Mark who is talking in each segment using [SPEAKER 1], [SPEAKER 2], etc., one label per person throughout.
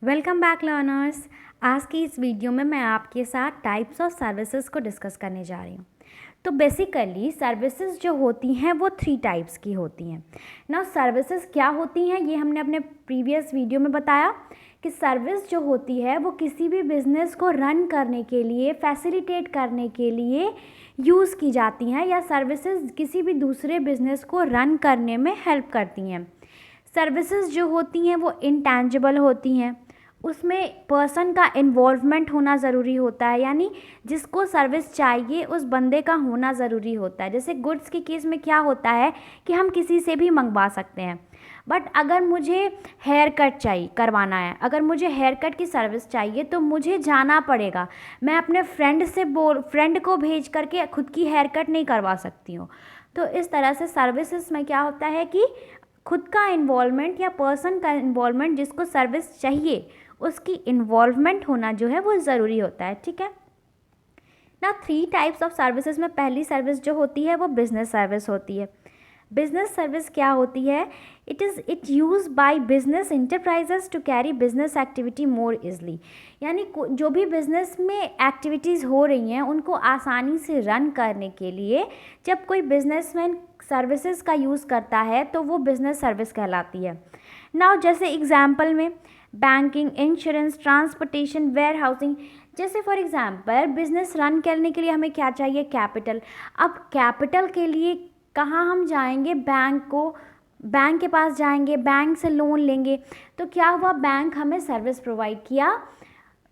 [SPEAKER 1] Welcome back learners. आज की इस वीडियो में मैं आपके साथ टाइप्स ऑफ सर्विसेज को डिस्कस करने जा रही हूँ। तो बेसिकली सर्विसेज जो होती हैं वो 3 टाइप्स की होती हैं ना। सर्विसेज क्या होती हैं ये हमने अपने प्रीवियस वीडियो में बताया कि सर्विस जो होती है वो किसी भी बिज़नेस को रन करने के लिए, फैसिलिटेट करने के लिए यूज़ की जाती हैं, या सर्विसेज किसी भी दूसरे बिज़नेस को रन करने में हेल्प करती हैं। सर्विसेज जो होती हैं वो इंटैंजिबल होती हैं, उसमें पर्सन का इन्वॉल्वमेंट होना ज़रूरी होता है, यानी जिसको सर्विस चाहिए उस बंदे का होना ज़रूरी होता है। जैसे गुड्स के केस में क्या होता है कि हम किसी से भी मंगवा सकते हैं, बट अगर मुझे हेयर कट चाहिए करवाना है, अगर मुझे हेयर कट की सर्विस चाहिए तो मुझे जाना पड़ेगा। मैं अपने फ्रेंड को भेज करके खुद की हेयर कट नहीं करवा सकती हूँ। तो इस तरह से सर्विसेज में क्या होता है कि खुद का इन्वॉल्वमेंट या पर्सन का इन्वॉल्वमेंट, जिसको सर्विस चाहिए उसकी इन्वॉल्वमेंट होना जो है वो ज़रूरी होता है। ठीक है ना। 3 टाइप्स ऑफ सर्विसेज में पहली सर्विस जो होती है वो बिजनेस सर्विस होती है। बिजनेस सर्विस क्या होती है? It use by business enterprises to carry business activity more easily, यानी जो भी बिजनेस में एक्टिविटीज़ हो रही हैं उनको आसानी से रन करने के लिए जब कोई बिजनेसमैन सर्विसेज का यूज़ करता है तो वो बिजनेस सर्विस कहलाती है। नाउ जैसे एग्जाम्पल में banking, insurance, transportation, warehousing. जैसे फॉर एग्जांपल बिजनेस रन करने के लिए हमें क्या चाहिए? कैपिटल। अब कैपिटल के लिए कहाँ हम जाएंगे? बैंक के पास जाएंगे, बैंक से लोन लेंगे। तो क्या हुआ? बैंक हमें सर्विस प्रोवाइड किया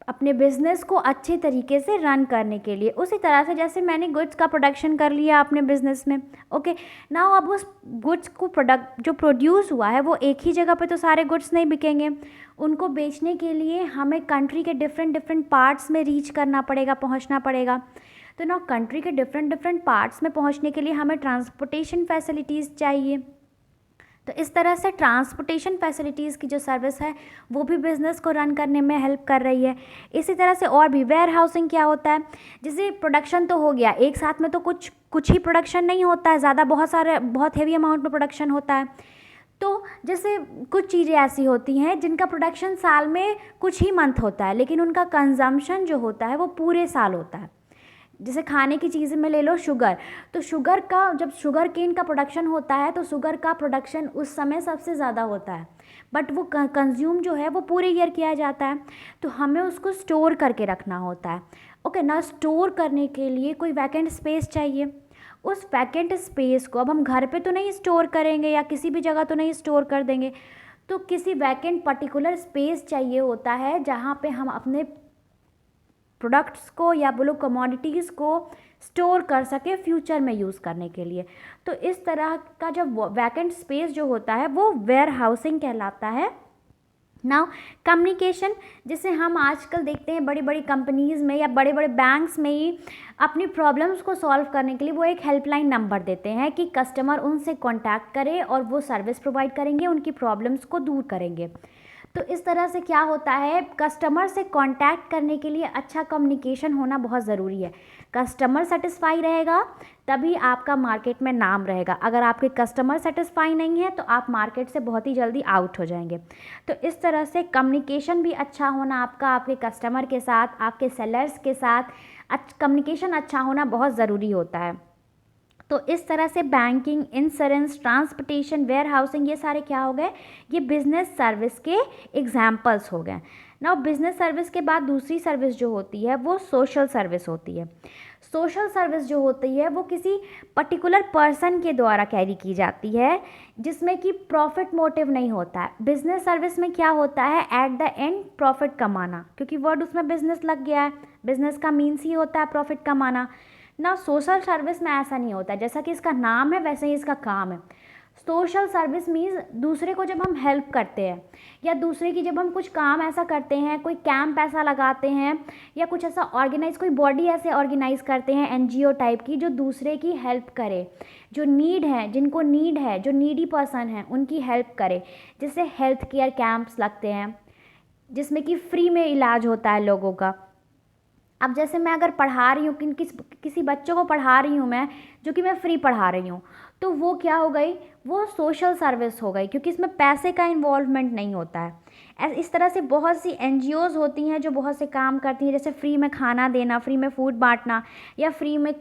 [SPEAKER 1] अपने बिज़नेस को अच्छे तरीके से रन करने के लिए। उसी तरह से जैसे मैंने गुड्स का प्रोडक्शन कर लिया अपने बिज़नेस में, ओके नाउ अब उस गुड्स को प्रोडक्ट जो प्रोड्यूस हुआ है वो एक ही जगह पे तो सारे गुड्स नहीं बिकेंगे। उनको बेचने के लिए हमें कंट्री के डिफरेंट डिफरेंट पार्ट्स में रीच करना पड़ेगा, पहुंचना पड़ेगा। तो ना कंट्री के डिफरेंट डिफरेंट पार्ट्स में पहुंचने के लिए हमें ट्रांसपोर्टेशन फैसिलिटीज़ चाहिए। तो इस तरह से ट्रांसपोर्टेशन फैसिलिटीज़ की जो सर्विस है वो भी बिज़नेस को रन करने में हेल्प कर रही है। इसी तरह से और भी वेयर हाउसिंग क्या होता है? जैसे प्रोडक्शन तो हो गया, एक साथ में तो कुछ ही प्रोडक्शन नहीं होता है, ज़्यादा बहुत हेवी अमाउंट में प्रोडक्शन होता है। तो जैसे कुछ चीज़ें ऐसी होती हैं जिनका प्रोडक्शन साल में कुछ ही मंथ होता है, लेकिन उनका कंजम्पशन जो होता है वो पूरे साल होता है। जैसे खाने की चीज़ में ले लो शुगर, तो शुगर का जब शुगर केन का प्रोडक्शन होता है तो शुगर का प्रोडक्शन उस समय सबसे ज़्यादा होता है, बट वो कंज्यूम जो है वो पूरे ईयर किया जाता है। तो हमें उसको स्टोर करके रखना होता है। ओके ना, स्टोर करने के लिए कोई वैकेंट स्पेस चाहिए। उस वैकेंट स्पेस को अब हम घर पे तो नहीं स्टोर करेंगे या किसी भी जगह तो नहीं स्टोर कर देंगे, तो किसी वैकेंट पर्टिकुलर स्पेस चाहिए होता है जहाँ पे हम अपने प्रोडक्ट्स को या बोलो कमोडिटीज़ को स्टोर कर सके फ्यूचर में यूज़ करने के लिए। तो इस तरह का जब वैकेंट स्पेस जो होता है वो वेयर हाउसिंग कहलाता है। नाउ कम्युनिकेशन, जिसे हम आजकल देखते हैं बड़ी बड़ी कंपनीज़ में या बड़े बड़े बैंक्स में ही अपनी प्रॉब्लम्स को सॉल्व करने के लिए वो एक हेल्पलाइन नंबर देते हैं कि कस्टमर उनसे कांटेक्ट करे और वो सर्विस प्रोवाइड करेंगे, उनकी प्रॉब्लम्स को दूर करेंगे। तो इस तरह से क्या होता है, कस्टमर से कांटेक्ट करने के लिए अच्छा कम्युनिकेशन होना बहुत ज़रूरी है। कस्टमर सेटिस्फाई रहेगा तभी आपका मार्केट में नाम रहेगा। अगर आपके कस्टमर सेटिस्फाई नहीं है तो आप मार्केट से बहुत ही जल्दी आउट हो जाएंगे। तो इस तरह से कम्युनिकेशन भी अच्छा होना आपका, आपके कस्टमर के साथ, आपके सेलर्स के साथ कम्युनिकेशन अच्छा होना बहुत ज़रूरी होता है। तो इस तरह से banking, insurance, transportation, warehousing, ये सारे क्या हो गए? ये बिजनेस सर्विस के एग्जाम्पल्स हो गए। नाउ बिजनेस सर्विस के बाद दूसरी सर्विस जो होती है वो सोशल सर्विस होती है। सोशल सर्विस जो होती है वो किसी पर्टिकुलर पर्सन के द्वारा कैरी की जाती है, जिसमें कि प्रॉफिट मोटिव नहीं होता है। बिजनेस सर्विस में क्या होता है? एट द एंड प्रॉफिट कमाना, क्योंकि वर्ड उसमें बिजनेस लग गया है। बिजनेस का मीन्स ही होता है प्रॉफिट कमाना ना। सोशल सर्विस में ऐसा नहीं होता है, जैसा कि इसका नाम है वैसे ही इसका काम है। सोशल सर्विस मीन्स दूसरे को जब हम हेल्प करते हैं या दूसरे की जब हम कुछ काम ऐसा करते हैं, कोई कैंप ऐसा लगाते हैं या कुछ ऐसा ऑर्गेनाइज, कोई बॉडी ऐसे ऑर्गेनाइज करते हैं एनजीओ टाइप की, जो दूसरे की हेल्प करे, जो नीड है, जिनको नीड है, जो नीडी पर्सन है उनकी हेल्प करे। जैसे हेल्थ केयर कैंप्स लगते हैं जिसमें कि फ्री में इलाज होता है लोगों का। अब जैसे मैं अगर पढ़ा रही हूँ किसी बच्चों को पढ़ा रही हूँ मैं, जो कि मैं फ्री पढ़ा रही हूँ, तो वो क्या हो गई, वो सोशल सर्विस हो गई, क्योंकि इसमें पैसे का इन्वॉल्वमेंट नहीं होता है। इस तरह से बहुत सी एनजीओज़ होती हैं जो बहुत से काम करती हैं, जैसे फ्री में खाना देना, फ्री में फूड बांटना, या फ्री में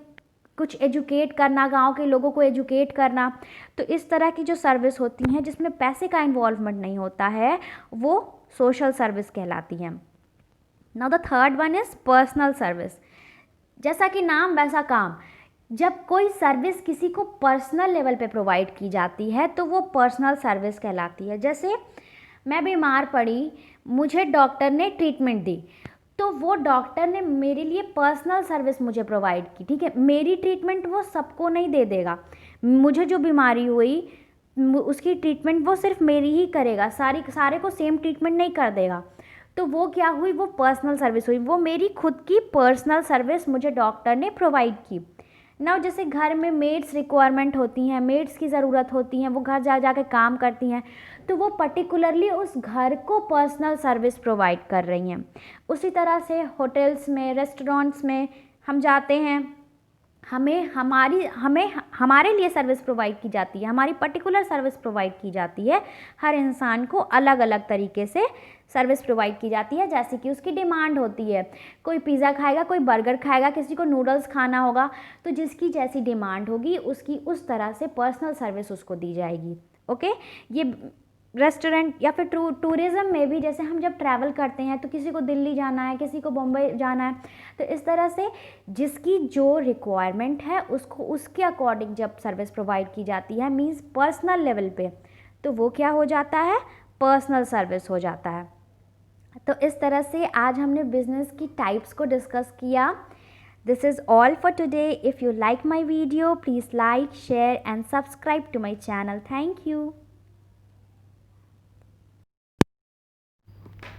[SPEAKER 1] कुछ एजुकेट करना, गांव के लोगों को एजुकेट करना। तो इस तरह की जो सर्विस होती हैं जिसमें पैसे का इन्वॉल्वमेंट नहीं होता है, वो सोशल सर्विस कहलाती हैं। Now the third one is personal service. जैसा कि नाम वैसा काम, जब कोई सर्विस किसी को पर्सनल लेवल पे प्रोवाइड की जाती है तो वो पर्सनल सर्विस कहलाती है। जैसे मैं बीमार पड़ी, मुझे डॉक्टर ने ट्रीटमेंट दी, तो वो डॉक्टर ने मेरे लिए पर्सनल सर्विस मुझे प्रोवाइड की, ठीक है। मेरी ट्रीटमेंट वो सबको नहीं दे देगा, मुझे जो बीमारी हुई उसकी ट्रीटमेंट वो सिर्फ मेरी ही करेगा, सारे को सेम ट्रीटमेंट नहीं कर देगा। तो वो क्या हुई, वो पर्सनल सर्विस हुई, वो मेरी खुद की पर्सनल सर्विस मुझे डॉक्टर ने प्रोवाइड की। नाउ जैसे घर में मेड्स रिक्वायरमेंट होती हैं, मेड्स की ज़रूरत होती हैं, वो घर जा के काम करती हैं, तो वो पर्टिकुलरली उस घर को पर्सनल सर्विस प्रोवाइड कर रही हैं। उसी तरह से होटल्स में, रेस्टोरेंट्स में हम जाते हैं, हमें हमारे लिए सर्विस प्रोवाइड की जाती है, हमारी पर्टिकुलर सर्विस प्रोवाइड की जाती है। हर इंसान को अलग अलग तरीके से सर्विस प्रोवाइड की जाती है, जैसे कि उसकी डिमांड होती है। कोई पिज़्ज़ा खाएगा, कोई बर्गर खाएगा, किसी को नूडल्स खाना होगा, तो जिसकी जैसी डिमांड होगी उसकी उस तरह से पर्सनल सर्विस उसको दी जाएगी। ओके, ये रेस्टोरेंट या फिर टूरिज़्म में भी, जैसे हम जब ट्रैवल करते हैं तो किसी को दिल्ली जाना है, किसी को बम्बई जाना है, तो इस तरह से जिसकी जो रिक्वायरमेंट है उसको उसके अकॉर्डिंग जब सर्विस प्रोवाइड की जाती है, मींस पर्सनल लेवल पे, तो वो क्या हो जाता है, पर्सनल सर्विस हो जाता है। तो इस तरह से आज हमने बिजनेस की टाइप्स को डिस्कस किया। This is all for today. If you like my video, please like, share and subscribe to my channel. Thank you.